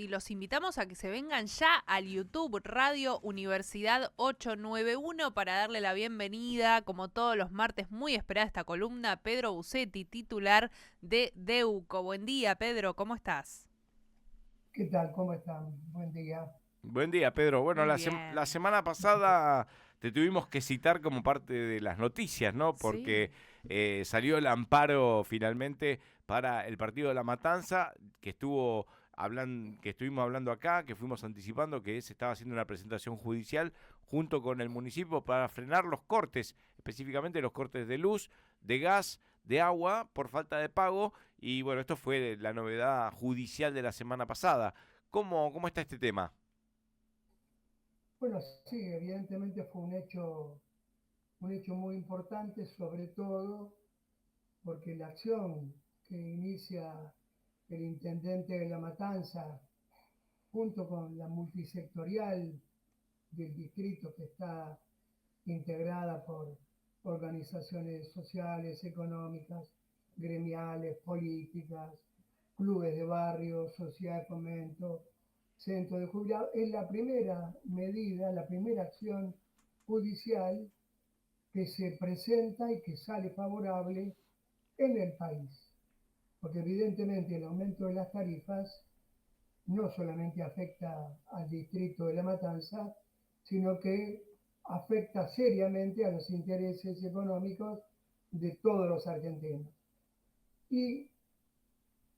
Y los invitamos a que se vengan ya al YouTube Radio Universidad 891 para darle la bienvenida, como todos los martes, muy esperada esta columna, Pedro Bucetti, titular de Deuco. Buen día, Pedro, ¿cómo estás? ¿Qué tal? ¿Cómo están? Buen día. Buen día, Pedro. Bueno, Muy la bien. semana pasada te tuvimos que citar como parte de las noticias, ¿no? Porque Sí. salió el amparo finalmente para el partido de La Matanza, que estuvimos hablando acá, que fuimos anticipando que se estaba haciendo una presentación judicial junto con el municipio para frenar los cortes, específicamente los cortes de luz, de gas, de agua por falta de pago. Y bueno, esto fue la novedad judicial de la semana pasada. ¿Cómo está este tema? Bueno, sí, evidentemente fue un hecho muy importante, sobre todo porque la acción que inicia el intendente de La Matanza, junto con la multisectorial del distrito que está integrada por organizaciones sociales, económicas, gremiales, políticas, clubes de barrio, sociedad de fomento, centro de jubilados. Es la primera medida, la primera acción judicial que se presenta y que sale favorable en el país. Porque evidentemente el aumento de las tarifas no solamente afecta al distrito de La Matanza, sino que afecta seriamente a los intereses económicos de todos los argentinos. Y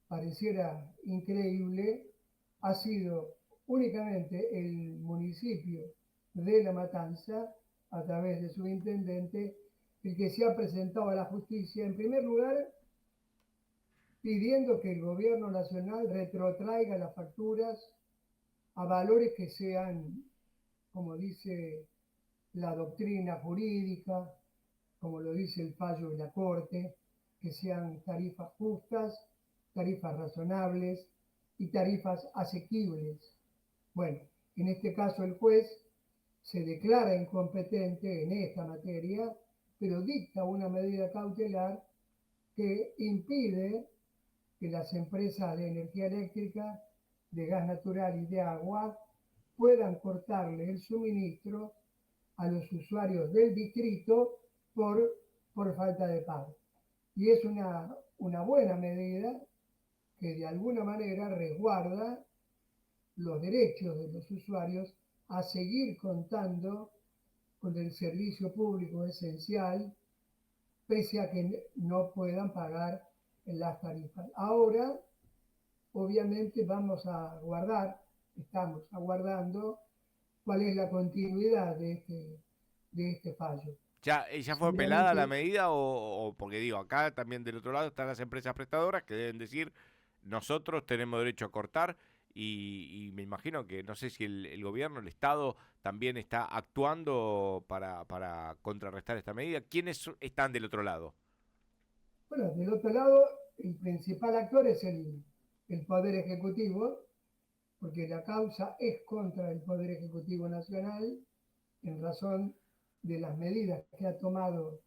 pareciera increíble, ha sido únicamente el municipio de La Matanza, a través de su intendente, el que se ha presentado a la justicia, en primer lugar, pidiendo que el gobierno nacional retrotraiga las facturas a valores que sean, como dice la doctrina jurídica, como lo dice el fallo de la Corte, que sean tarifas justas, tarifas razonables y tarifas asequibles. Bueno, en este caso el juez se declara incompetente en esta materia, pero dicta una medida cautelar que impide que las empresas de energía eléctrica, de gas natural y de agua puedan cortarle el suministro a los usuarios del distrito por falta de pago. Y es una buena medida que de alguna manera resguarda los derechos de los usuarios a seguir contando con el servicio público esencial, pese a que no puedan pagar las tarifas. Ahora, obviamente, estamos aguardando cuál es la continuidad de este fallo. ¿Ya fue apelada la Seguramente, medida porque digo, acá también del otro lado están las empresas prestadoras que deben decir, nosotros tenemos derecho a cortar y me imagino que no sé si el gobierno, el Estado también está actuando para contrarrestar esta medida. ¿Quiénes están del otro lado? bueno, del otro lado, el principal actor es el Poder Ejecutivo, porque la causa es contra el Poder Ejecutivo Nacional en razón de las medidas que ha tomado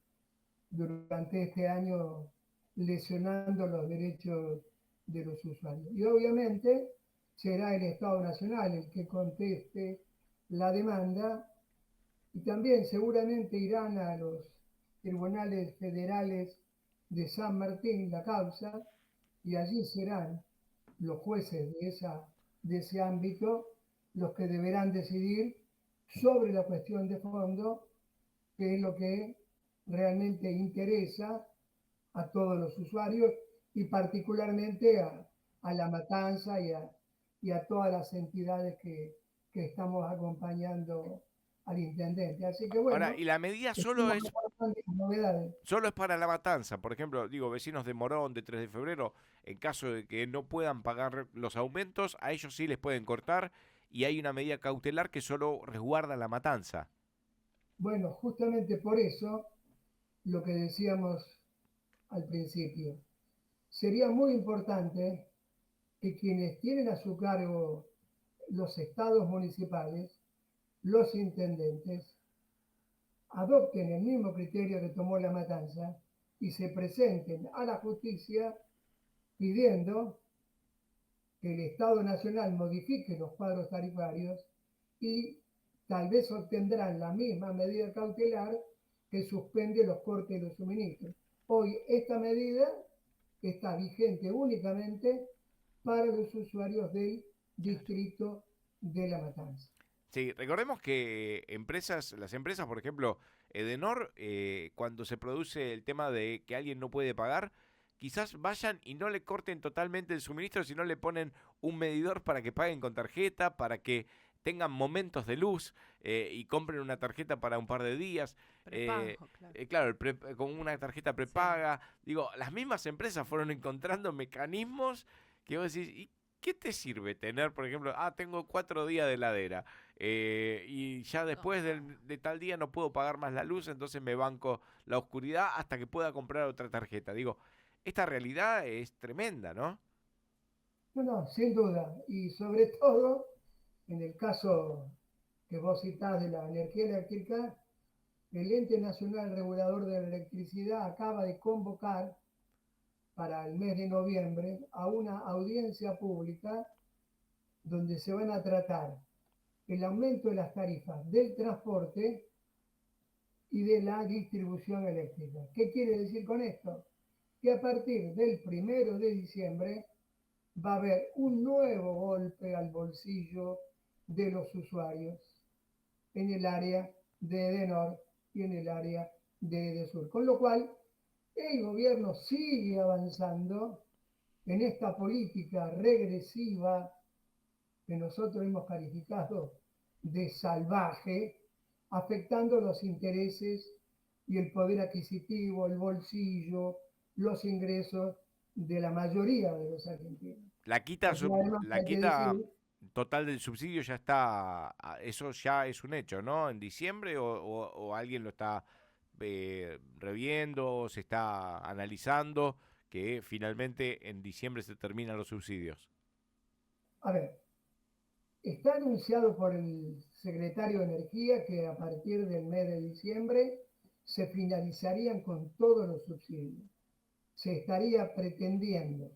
durante este año lesionando los derechos de los usuarios. Y obviamente será el Estado Nacional el que conteste la demanda y también seguramente irán a los tribunales federales de San Martín la causa y allí serán los jueces de ese ámbito los que deberán decidir sobre la cuestión de fondo, que es lo que realmente interesa a todos los usuarios y particularmente a La Matanza y a todas las entidades que estamos acompañando al intendente. Así que Ahora, ¿y bueno, la medida estamos aguardando novedades. solo es para La Matanza? Por ejemplo, digo, vecinos de Morón, de 3 de febrero, en caso de que no puedan pagar los aumentos, a ellos sí les pueden cortar y hay una medida cautelar que solo resguarda La Matanza. Bueno, justamente por eso, lo que decíamos al principio, sería muy importante que quienes tienen a su cargo los estados municipales, los intendentes, adopten el mismo criterio que tomó La Matanza y se presenten a la justicia pidiendo que el Estado Nacional modifique los cuadros tarifarios y tal vez obtendrán la misma medida cautelar que suspende los cortes de los suministros. Hoy esta medida está vigente únicamente para los usuarios del distrito de La Matanza. Sí, recordemos que las empresas, por ejemplo, Edenor, cuando se produce el tema de que alguien no puede pagar, quizás vayan y no le corten totalmente el suministro, sino le ponen un medidor para que paguen con tarjeta, para que tengan momentos de luz y compren una tarjeta para un par de días. Prepago, claro. Claro, con una tarjeta prepaga. Digo, las mismas empresas fueron encontrando mecanismos que vos decís, ¿y qué te sirve tener, por ejemplo, tengo 4 días de heladera y ya después de tal día no puedo pagar más la luz, entonces me banco la oscuridad hasta que pueda comprar otra tarjeta? Digo, esta realidad es tremenda, ¿no? No, sin duda. Y sobre todo, en el caso que vos citás de la energía eléctrica, el Ente Nacional Regulador de la Electricidad acaba de convocar para el mes de noviembre a una audiencia pública donde se van a tratar el aumento de las tarifas del transporte y de la distribución eléctrica. ¿Qué quiere decir con esto? Que a partir del 1 de diciembre va a haber un nuevo golpe al bolsillo de los usuarios en el área de Edenor y en el área de Edesur. Con lo cual, el gobierno sigue avanzando en esta política regresiva que nosotros hemos calificado de salvaje, afectando los intereses y el poder adquisitivo, el bolsillo, los ingresos de la mayoría de los argentinos. La quita, Porque además la hay que quita decir, total del subsidio ya está, eso ya es un hecho, ¿no? ¿En diciembre o alguien lo está reviendo, se está analizando que finalmente en diciembre se terminan los subsidios? a ver, está anunciado por el secretario de Energía que a partir del mes de diciembre se finalizarían con todos los subsidios. Se estaría pretendiendo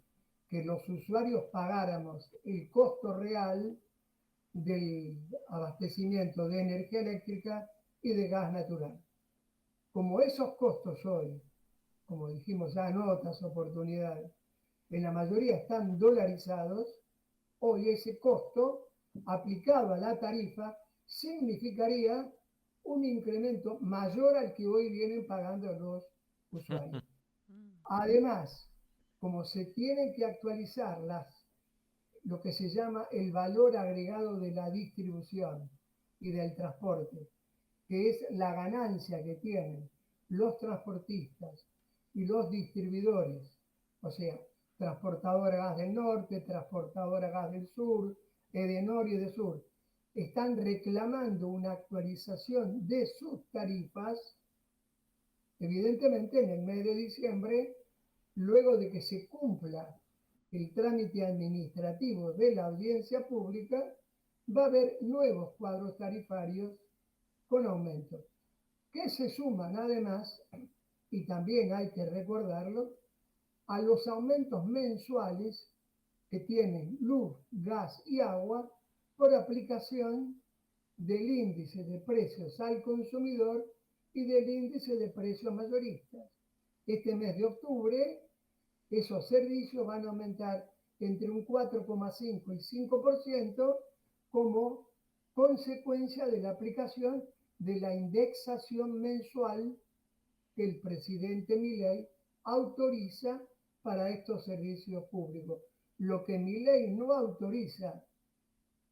que los usuarios pagáramos el costo real del abastecimiento de energía eléctrica y de gas natural. Como esos costos hoy, como dijimos ya en otras oportunidades, en la mayoría están dolarizados, hoy ese costo aplicado a la tarifa significaría un incremento mayor al que hoy vienen pagando los usuarios. Además, como se tienen que actualizar lo que se llama el valor agregado de la distribución y del transporte, que es la ganancia que tienen los transportistas y los distribuidores, o sea, Transportadora Gas del Norte, Transportadora Gas del Sur, Edenor y Edesur, están reclamando una actualización de sus tarifas, evidentemente en el mes de diciembre, luego de que se cumpla el trámite administrativo de la audiencia pública, va a haber nuevos cuadros tarifarios con aumento, que se suman además, y también hay que recordarlo, a los aumentos mensuales que tienen luz, gas y agua por aplicación del índice de precios al consumidor y del índice de precios mayoristas. Este mes de octubre, esos servicios van a aumentar entre un 4,5 y 5% como consecuencia de la aplicación de la indexación mensual que el presidente Milei autoriza para estos servicios públicos. Lo que Milei no autoriza,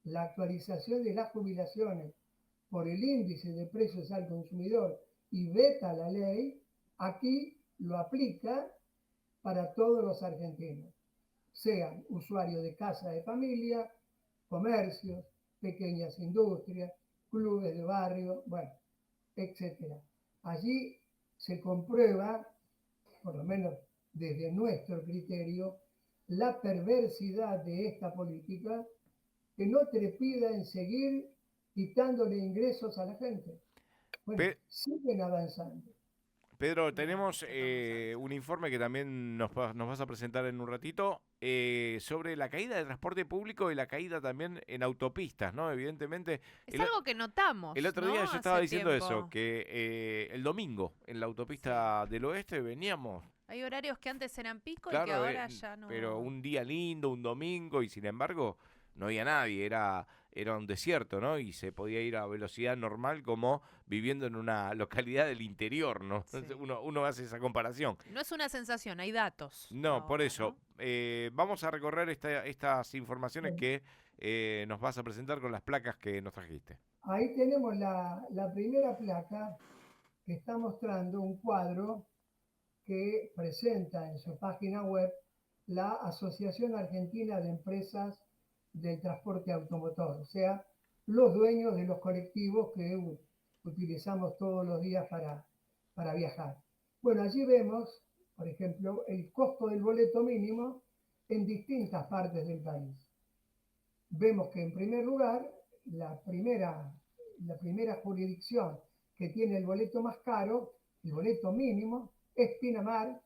la actualización de las jubilaciones por el índice de precios al consumidor y veta la ley, aquí lo aplica para todos los argentinos, sean usuarios de casa de familia, comercios, pequeñas industrias, clubes de barrio, bueno, etc. Allí se comprueba, por lo menos desde nuestro criterio, la perversidad de esta política que no trepida en seguir quitándole ingresos a la gente. Bueno, siguen avanzando. Pedro, tenemos un informe que también nos vas a presentar en un ratito. sobre la caída de transporte público y la caída también en autopistas, ¿no? Evidentemente, Es algo que notamos, el otro ¿no? día yo estaba Hace diciendo eso, tiempo. que el domingo en la Sí. autopista del oeste veníamos, Hay horarios que antes eran pico y que claro, ahora ya pero no. un día lindo, un domingo, y sin embargo no había nadie, era un desierto, ¿no? Y se podía ir a velocidad normal como viviendo en una localidad del interior, ¿no? Sí. Uno hace esa comparación. No es una sensación, hay datos No, por ahora, eso. ¿no? Vamos a recorrer estas informaciones Bueno, que nos vas a presentar con las placas que nos trajiste. ahí tenemos la primera placa que está mostrando un cuadro que presenta en su página web la Asociación Argentina de Empresas del Transporte Automotor, o sea, los dueños de los colectivos que utilizamos todos los días para viajar. Bueno, allí vemos, por ejemplo, el costo del boleto mínimo en distintas partes del país. Vemos que en primer lugar, la primera jurisdicción que tiene el boleto más caro, el boleto mínimo, es Pinamar,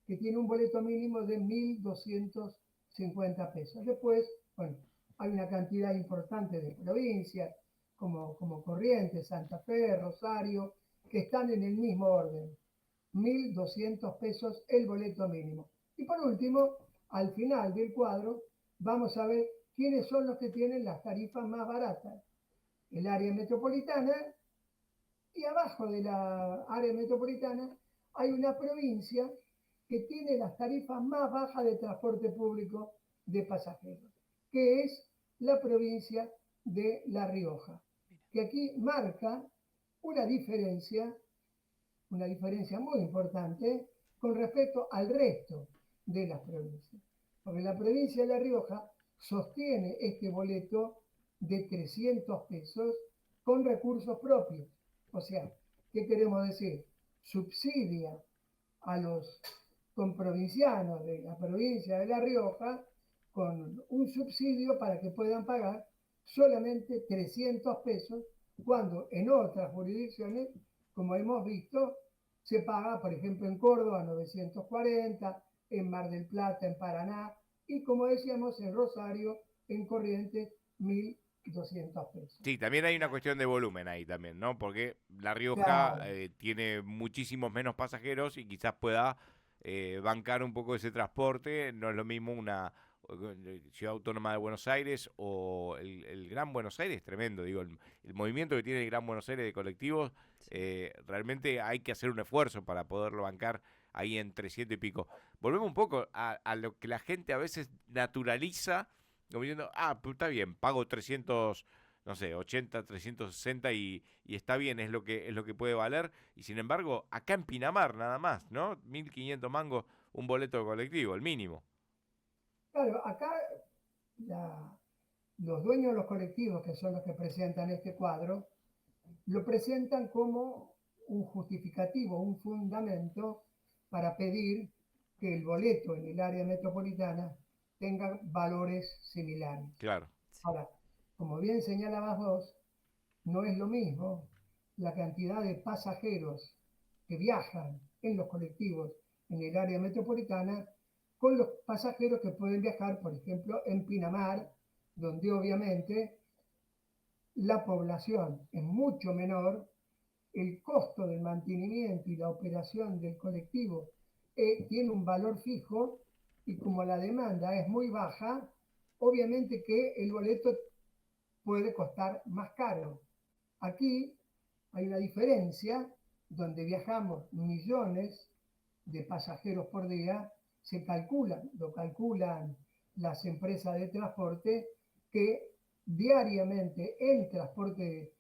que tiene un boleto mínimo de 1.250 pesos. Después, bueno, hay una cantidad importante de provincias, como Corrientes, Santa Fe, Rosario, que están en el mismo orden. 1.200 pesos el boleto mínimo. Y por último, al final del cuadro, vamos a ver quiénes son los que tienen las tarifas más baratas. El área metropolitana, y abajo de la área metropolitana hay una provincia que tiene las tarifas más bajas de transporte público de pasajeros, que es la provincia de La Rioja, que aquí marca una diferencia muy importante con respecto al resto de las provincias. Porque la provincia de La Rioja sostiene este boleto de 300 pesos con recursos propios. O sea, ¿qué queremos decir? Subsidia a los comprovincianos de la provincia de La Rioja con un subsidio para que puedan pagar solamente 300 pesos, cuando en otras jurisdicciones, como hemos visto, se paga, por ejemplo, en Córdoba 940, en Mar del Plata, en Paraná, y como decíamos, en Rosario, en Corrientes, 1.200 pesos. Sí, también hay una Claro. cuestión de volumen ahí también, ¿no? Porque La Rioja Claro, tiene muchísimos menos pasajeros y quizás pueda bancar un poco ese transporte. No es lo mismo una ciudad autónoma de Buenos Aires o el Gran Buenos Aires, tremendo, digo, el movimiento que tiene el Gran Buenos Aires de colectivos, Sí. realmente hay que hacer un esfuerzo para poderlo bancar ahí en 300 y pico. Volvemos un poco a lo que la gente a veces naturaliza, como diciendo, pues está bien, pago 300, no sé, 80, 360 y está bien, es lo que puede valer. Y sin embargo, acá en Pinamar nada más, ¿no? 1.500 mangos un boleto de colectivo, el mínimo. claro, acá la, los dueños de los colectivos, que son los que presentan este cuadro, lo presentan como un justificativo, un fundamento para pedir que el boleto en el área metropolitana tenga valores similares. Claro, Sí. Ahora, como bien señalabas vos, no es lo mismo la cantidad de pasajeros que viajan en los colectivos en el área metropolitana con los pasajeros que pueden viajar, por ejemplo, en Pinamar, donde obviamente la población es mucho menor, el costo del mantenimiento y la operación del colectivo tiene un valor fijo, y como la demanda es muy baja, obviamente que el boleto puede costar más caro. Aquí hay una diferencia donde viajamos millones de pasajeros por día, lo calculan las empresas de transporte, que diariamente en transporte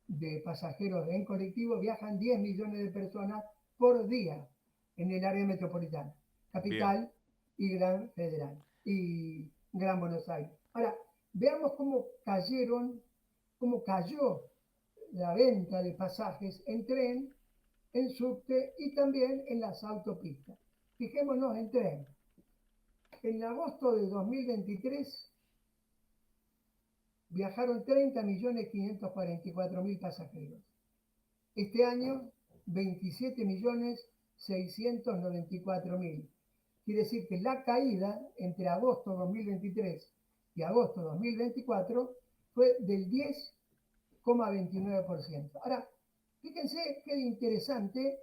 de pasajeros en colectivo viajan 10 millones de personas por día en el área metropolitana, bien. capital y Gran Federal y Gran Buenos Aires. Ahora, veamos cómo cayó la venta de pasajes en tren, en subte y también en las autopistas. Fijémonos en tren. En agosto de 2023 viajaron 30.544.000 pasajeros. Este año, 27.694.000. Quiere decir que la caída entre agosto 2023 y agosto 2024 fue del 10,29%. Ahora, fíjense qué interesante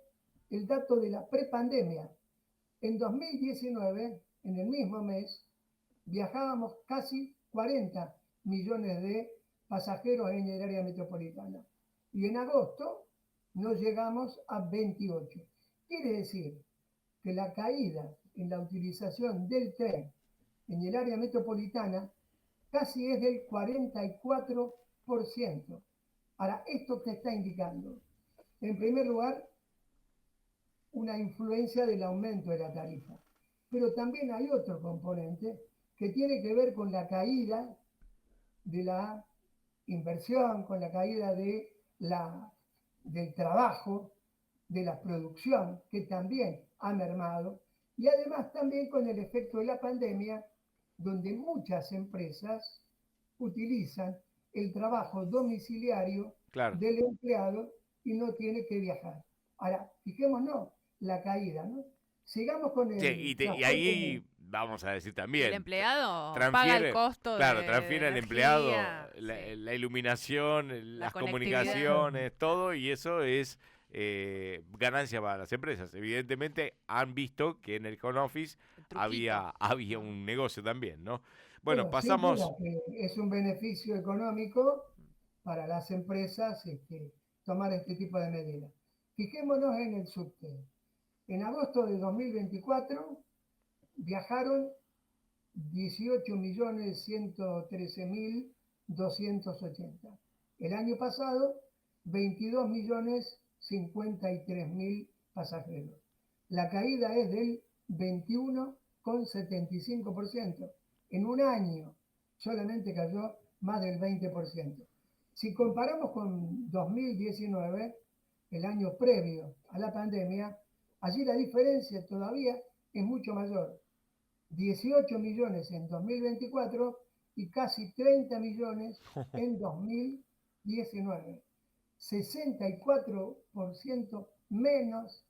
el dato de la prepandemia. En 2019, en el mismo mes, viajábamos casi 40 millones de pasajeros en el área metropolitana. Y en agosto nos llegamos a 28. Quiere decir que la caída en la utilización del tren en el área metropolitana casi es del 44%. Ahora, ¿esto qué está indicando? En primer lugar, una influencia del aumento de la tarifa. Pero también hay otro componente que tiene que ver con la caída de la inversión, con la caída del trabajo, de la producción, que también ha mermado, y además también con el efecto de la pandemia, donde muchas empresas utilizan el trabajo domiciliario Claro. del empleado y no tiene que viajar. Ahora, fijémonos la caída, ¿no? Sigamos con Sí, el y transporte. ahí vamos a decir Y el también, empleado paga el transfiere, costo claro, de transfiere al empleado energía, sí, la iluminación, la las conectividad. comunicaciones, todo, y eso es ganancia para las empresas. Evidentemente han visto que en el home office El truquito. había un negocio también, ¿no? Bueno, Bueno, sin duda pasamos, que es un beneficio económico para las empresas tomar este tipo de medidas. Fijémonos en el subte. En agosto de 2024 viajaron 18.113.280. El año pasado, 22.053.000 pasajeros. La caída es del 21,75%. En un año solamente cayó más del 20%. Si comparamos con 2019, el año previo a la pandemia, allí la diferencia todavía es mucho mayor. 18 millones en 2024 y casi 30 millones en 2019. 64% menos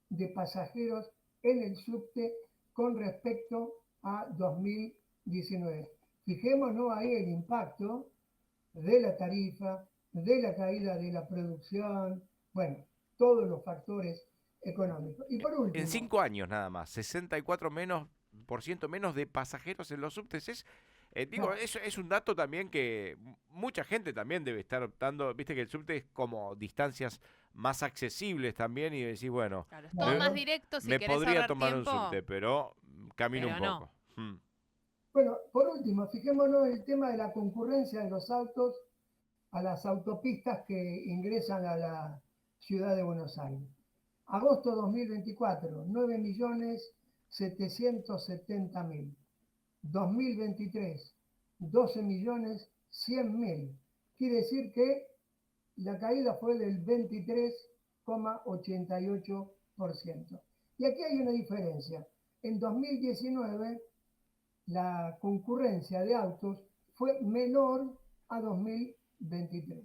de pasajeros en el subte con respecto a 2019. Fijémonos ahí el impacto de la tarifa, de la caída de la producción, bueno, todos los factores económicos. Y por en último, 5 años nada más, 64% menos de pasajeros en los subtes. Digo, claro, eso es un dato también que mucha gente también debe estar optando. Viste que el subte es como distancias más accesibles también y decís, bueno, Claro, es todo me, más claro. directo si me querés podría ahorrar tomar un tiempo, subte, pero camino un pero no. poco. Mm. Bueno, por último, fijémonos en el tema de la concurrencia de los autos a las autopistas que ingresan a la ciudad de Buenos Aires. Agosto 2024, 9.770.000. 2023, 12.100.000. Quiere decir que la caída fue del 23,88%. Y aquí hay una diferencia. En 2019 la concurrencia de autos fue menor a 2023.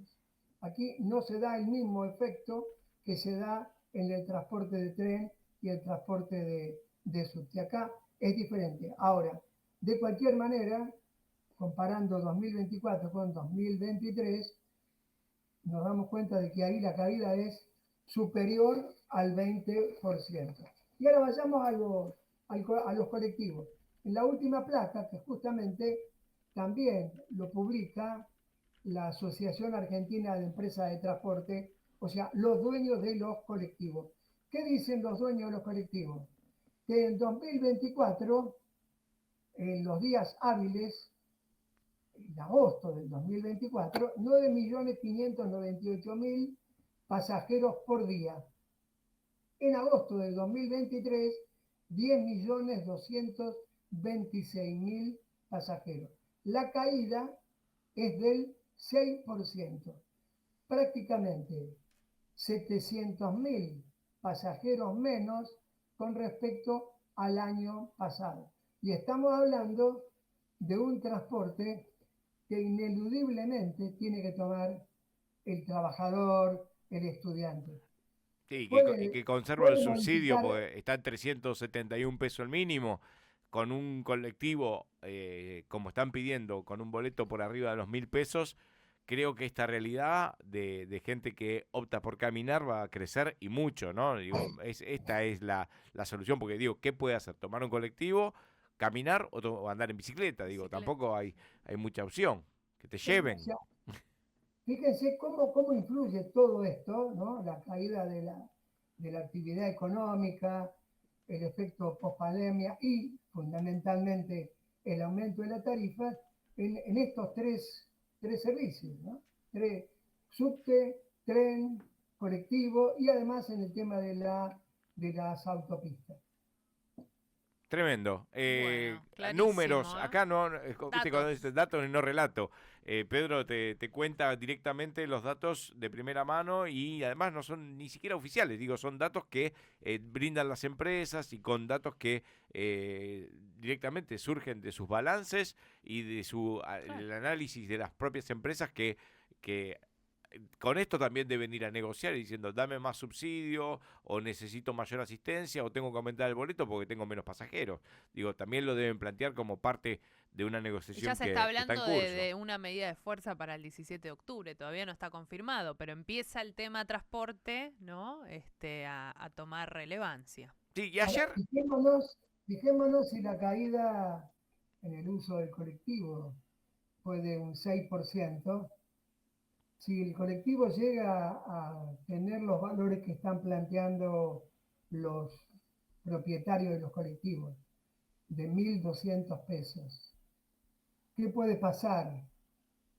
Aquí no se da el mismo efecto que se da en el transporte de tren y el transporte de subte. Acá es diferente. Ahora, de cualquier manera, comparando 2024 con 2023, nos damos cuenta de que ahí la caída es superior al 20%. Y ahora vayamos a los colectivos. En la última placa, que justamente también lo publica la Asociación Argentina de Empresas de Transporte, o sea, los dueños de los colectivos. ¿Qué dicen los dueños de los colectivos? Que en 2024, en los días hábiles, en agosto del 2024, 9.598.000 pasajeros por día. En agosto del 2023, 10.226.000 pasajeros. La caída es del 6%, prácticamente 700.000 pasajeros menos con respecto al año pasado. Y estamos hablando de un transporte que ineludiblemente tiene que tomar el trabajador, el estudiante. Sí, y puede, que conserva el puede subsidio, modificar. porque está en 371 pesos el mínimo, con un colectivo, como están pidiendo, con un boleto por arriba de los 1.000 pesos. Creo que esta realidad de gente que opta por caminar va a crecer y mucho, ¿no? Digo, esta es la solución, porque digo, ¿qué puede hacer? ¿Tomar un colectivo, caminar o andar en bicicleta? Digo, Bicicleta. tampoco hay mucha opción. Que te O lleven. sea, fíjense cómo influye todo esto, ¿no? La caída de la actividad económica, el efecto pospandemia y fundamentalmente el aumento de la tarifa en estos tres servicios, ¿no? Subte, tren, colectivo y además en el tema de las autopistas. Tremendo. Bueno, Números, clarísimo, ¿eh? acá no, viste cuando dices Datos. datos y no relato. Pedro te cuenta directamente los datos de primera mano y además no son ni siquiera oficiales, digo, son datos que brindan las empresas y con datos que directamente surgen de sus balances y de Claro. el análisis de las propias empresas que con esto también deben ir a negociar diciendo dame más subsidio o necesito mayor asistencia o tengo que aumentar el boleto porque tengo menos pasajeros. Digo, también lo deben plantear como parte de una Y ya negociación se está que está en hablando curso. de una medida de fuerza para el 17 de octubre, todavía no está confirmado, pero empieza el tema transporte, ¿no? A tomar relevancia. Sí, y Ahora, ayer, fijémonos si la caída en el uso del colectivo fue de un 6%. Si el colectivo llega a tener los valores que están planteando los propietarios de los colectivos, de 1.200 pesos, ¿qué puede pasar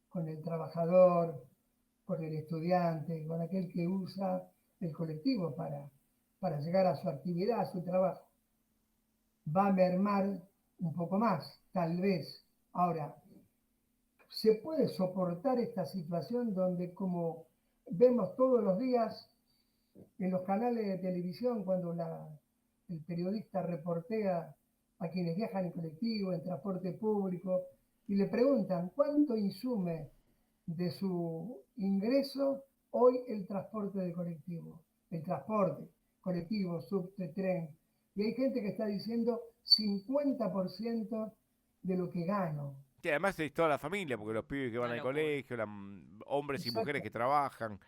con el trabajador, con el estudiante, con aquel que usa el colectivo para llegar a su actividad, a su trabajo? Va a mermar un poco más, tal vez. Ahora, ¿se puede soportar esta situación donde, como vemos todos los días en los canales de televisión, cuando el periodista reportea a quienes viajan en colectivo, en transporte público, y le preguntan cuánto insume de su ingreso hoy el transporte de colectivo, el transporte colectivo, subte, tren? Y hay gente que está diciendo 50% de lo que gano. que además es toda la familia, porque los pibes que van Una al locura. colegio, hombres y mujeres Exacto. que trabajan,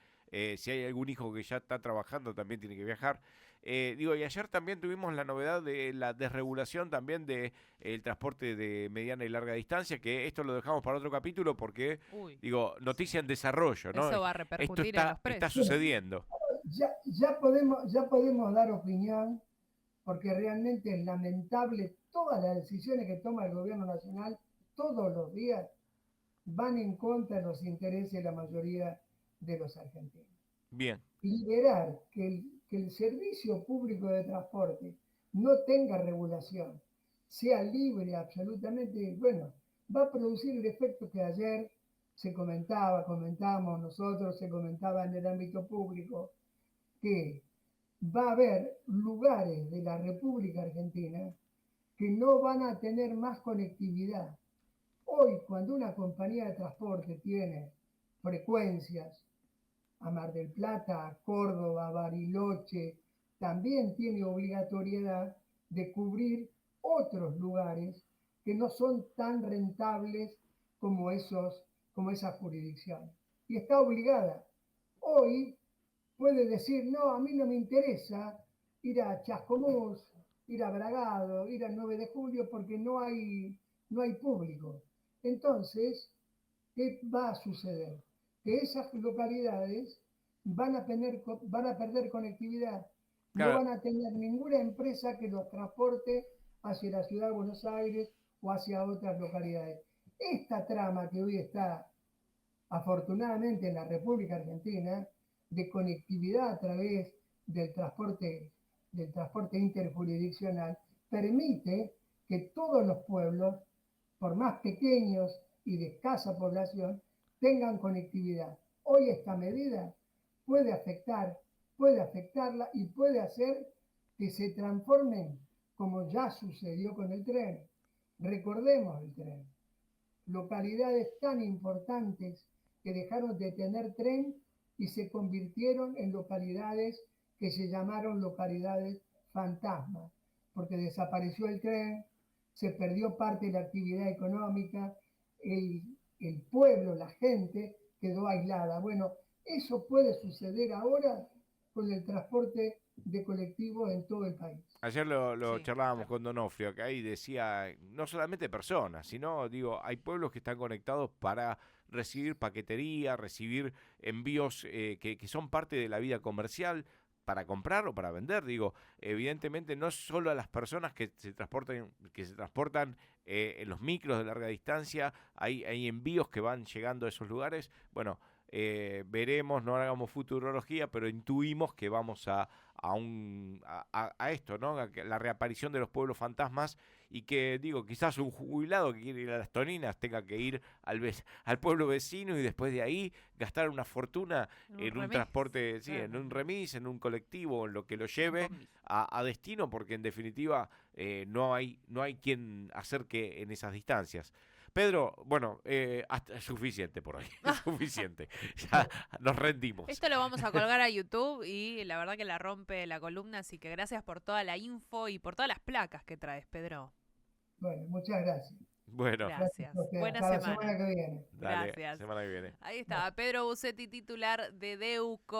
si hay algún hijo que ya está trabajando, también tiene que viajar. Digo, y ayer también tuvimos la novedad de la desregulación también de el transporte de mediana y larga distancia, que esto lo dejamos para otro capítulo porque, Uy, digo, sí. noticia en desarrollo, ¿no? Eso va a Esto repercutir en los está precios. Bueno, sucediendo. ya podemos dar opinión porque realmente es lamentable todas las decisiones que toma el gobierno nacional todos los días van en contra de los intereses de la mayoría de los argentinos. Bien. Liberar que el servicio público de transporte no tenga regulación, sea libre absolutamente, bueno, va a producir el efecto que ayer comentábamos nosotros, se comentaba en el ámbito público, que va a haber lugares de la República Argentina que no van a tener más conectividad. Hoy, cuando una compañía de transporte tiene frecuencias a Mar del Plata, a Córdoba, a Bariloche, también tiene obligatoriedad de cubrir otros lugares que no son tan rentables como, como esas jurisdicciones. Y está obligada. Hoy puede decir, no, a mí no me interesa ir a Chascomús, ir a Bragado, ir al 9 de julio porque no hay público. Entonces, ¿qué va a suceder? Que esas localidades van a perder conectividad, no Claro, van a tener ninguna empresa que los transporte hacia la ciudad de Buenos Aires o hacia otras localidades. Esta trama que hoy está afortunadamente en la República Argentina de conectividad a través del transporte interjurisdiccional permite que todos los pueblos, por más pequeños y de escasa población, tengan conectividad. Hoy esta medida puede afectarla y puede hacer que se transformen como ya sucedió con el tren. Recordemos el tren. Localidades tan importantes que dejaron de tener tren y se convirtieron en localidades que se llamaron localidades fantasma, porque desapareció el tren, se perdió parte de la actividad económica, el pueblo, la gente quedó aislada. Bueno, eso puede suceder ahora con el transporte de colectivos en todo el país. Ayer lo Sí, charlábamos con Donofrio acá y decía, no solamente personas, sino, digo, hay pueblos que están conectados para recibir paquetería, recibir envíos que son parte de la vida comercial, para comprar o para vender. Digo, evidentemente no solo a las personas que se transportan en los micros de larga distancia, hay envíos que van llegando a esos lugares. Bueno, veremos, no hagamos futurología, pero intuimos que vamos a esto, ¿no? A la reaparición de los pueblos fantasmas y que, digo, quizás un jubilado que quiere ir a las Toninas tenga que ir al pueblo vecino y después de ahí gastar una fortuna en un remis. transporte, sí, en un remis, en un colectivo, en lo que lo lleve a destino, porque en definitiva no hay quien acerque en esas distancias. Pedro, bueno, hasta es suficiente por hoy, es suficiente. Ya nos rendimos. Esto lo vamos a colgar a YouTube y la verdad que la rompe la columna, así que gracias por toda la info y por todas las placas que traes, Pedro. Bueno, muchas gracias. Bueno, Gracias. Hasta Buena la semana semana. que viene. dale, Gracias. semana que viene. Ahí está, Pedro Busetti, titular de Deuco.